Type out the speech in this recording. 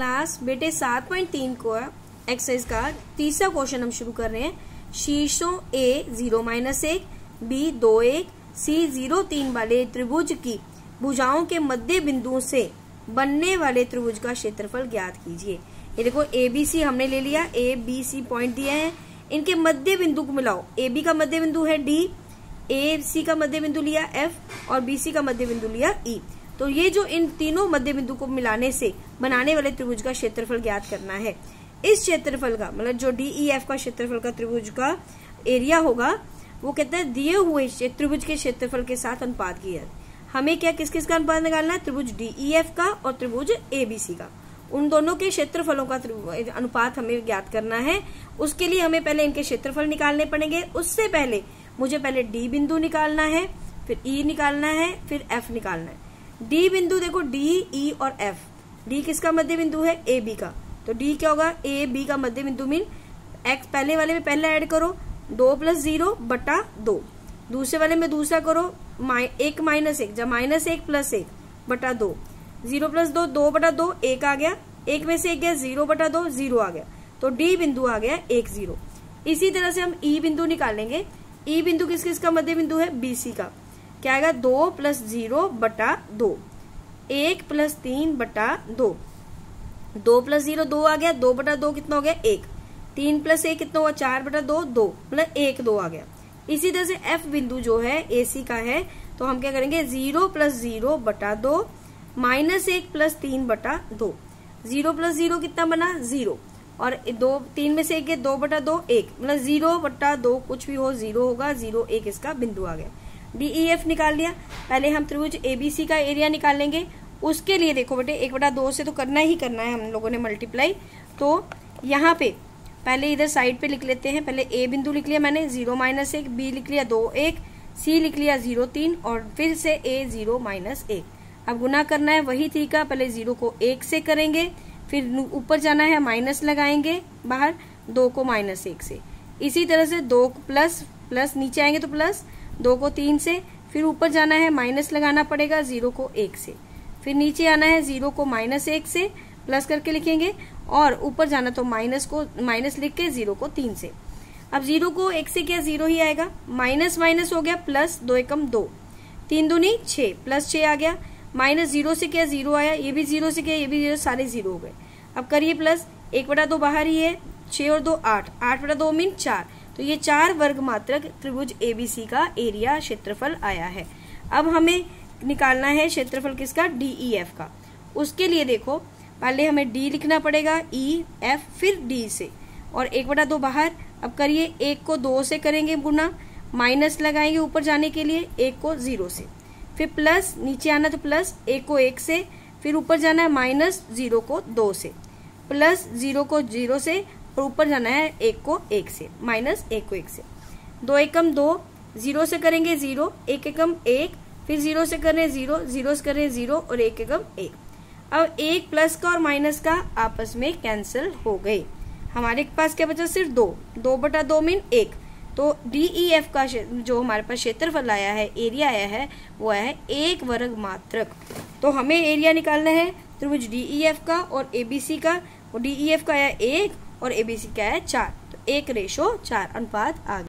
Class बेटे 7.3 को exercise का तीसरा क्वेश्चन हम शुरू कर रहे हैं। शीर्षों A 0-1, B 2-1, C 0-3 वाले त्रिभुज की भुजाओं के मध्य बिंदुओं से बनने वाले त्रिभुज का क्षेत्रफल ज्ञात कीजिए। ये देखो ABC हमने ले लिया, ABC पॉइंट दिए हैं, इनके मध्य बिंदु को मिलाओ। AB का मध्य बिंदु है D, AC का मध्य बिंदु लिया F और BC का मध्य बिंदु लिया E। तो ये जो इन तीनों मध्य बिंदु को मिलाने से बनाने वाले त्रिभुज का क्षेत्रफल ज्ञात करना है। इस क्षेत्रफल का मतलब जो DEF का क्षेत्रफल का त्रिभुज का एरिया होगा वो कहते हैं दिए हुए त्रिभुज के क्षेत्रफल के साथ अनुपात की है। हमें क्या किस किस का अनुपात निकालना है? त्रिभुज DEF का और त्रिभुज ABC का, उन दोनों के क्षेत्रफलों का अनुपात हमें ज्ञात करना है। उसके लिए हमें पहले इनके क्षेत्रफल निकालने पड़ेंगे। उससे पहले मुझे पहले D बिंदु निकालना है, फिर E निकालना है, फिर F निकालना है। D बिंदु देखो D, E और F। D किसका मध्य बिंदु है? AB का। तो D क्या होगा? AB का मध्य बिंदु मीन X पहले वाले में पहला ऐड करो 2 + 0 बटा 2, दूसरे वाले में दूसरा करो 1 - 1 जब -1 + 1 बटा 2, 0 + 2 2 बटा 2 1 आ गया, 1 में से 1 गया 0 बटा 2 0 आ गया। तो D बिंदु आ गया 1 0। इसी तरह से हम E बिंदु निकालेंगे। E बिंदु किस किस का मध्य बिंदु है? BC का। क्या आएगा? 2 + 0 बटा 2, 1 + 3 बटा 2, 2 + 0 2 आ गया, 2 बटा 2 कितना हो गया? 1, 3 + 1 कितना हुआ? 4 बटा 2 2 + 1 2 आ गया। इसी तरह से F बिंदु जो है AC का है, तो हम क्या करेंगे 0 + 0 बटा 2 -1 + 3 बटा 2, 0 + 0 कितना बना? 0 और 2 3 में से 1 2 बटा 2 1 मतलब 0 बटा 2 कुछ भी हो 0 होगा, 0 1 इसका बिंदु आ गया। DEF निकाल लिया। पहले हम त्रिभुज ABC का एरिया निकालेंगे। उसके लिए देखो बेटे 1 बटा 2 से तो करना ही करना है हम लोगों ने मल्टीप्लाई। तो यहाँ पे पहले इधर साइड पे लिख लेते हैं। पहले A बिंदु लिख लिया मैंने 0-1, B लिख लिया 2-1, C लिख लिया 0-3 और फिर से A 0-1। अब गुना करना है वही तरीका, पहले 0 को 1 से करेंगे, फिर ऊपर जाना है माइनस लगाएंगे बाहर 2 को -1 से। इसी तरह से 2 प्लस प्लस नीचे आएंगे तो प्लस, 2 को 3 से, फिर ऊपर जाना है माइनस लगाना पड़ेगा 0 को 1 से, फिर नीचे आना है 0 को -1 से प्लस करके लिखेंगे और ऊपर जाना तो माइनस लिख के 0 को 3 से। अब 0 को 1 से क्या 0 ही आएगा, माइनस माइनस हो गया प्लस, 2 एकम 2, 3 दूनी 6 प्लस 6 आ गया, -0 से क्या 0 आया, ये भी 0 से क्या ये भी 0, सारे 0 हो गए। अब करिए प्लस 1 बटा 2 बाहर ही है, 6 और 2 8, 8 बटा 2 मीन 4। तो ये 4 वर्ग मात्रक त्रिभुज ABC का एरिया क्षेत्रफल आया है। अब हमें निकालना है क्षेत्रफल किसका? DEF का। उसके लिए देखो पहले हमें D लिखना पड़ेगा, E F फिर D से और 1 बटा 2 बाहर। अब करिए 1 को 2 से करेंगे गुना, माइनस लगाएंगे ऊपर जाने के लिए 1 को 0 से, फिर प्लस नीचे आना तो प्लस 1 को 1 से, फिर ऊपर जाना है -0 को 2 से, प्लस 0 को 0 से और ऊपर जाना है 1 को 1 से, -1 को 1 से। 2 एकम 2, 0 से करेंगे 0, 1 एकम 1, फिर 0 से करें 0, 0 से करें 0 और 1 एकम 1। अब 1 प्लस का और माइनस का आपस में कैंसिल हो गए। हमारे पास क्या बचा? सिर्फ 2, 2 बटा 2 मीन 1। तो DEF का जो हमारे पास क्षेत्रफल आया है, एरिया आया है, वो आया है 1 वर्ग मात्रक। तो हमें एरिया निकालना है त्रिभुज DEF का और ABC का। DEF का आया 1 और ABC का आया 4, तो 1:4 अनुपात आ गया।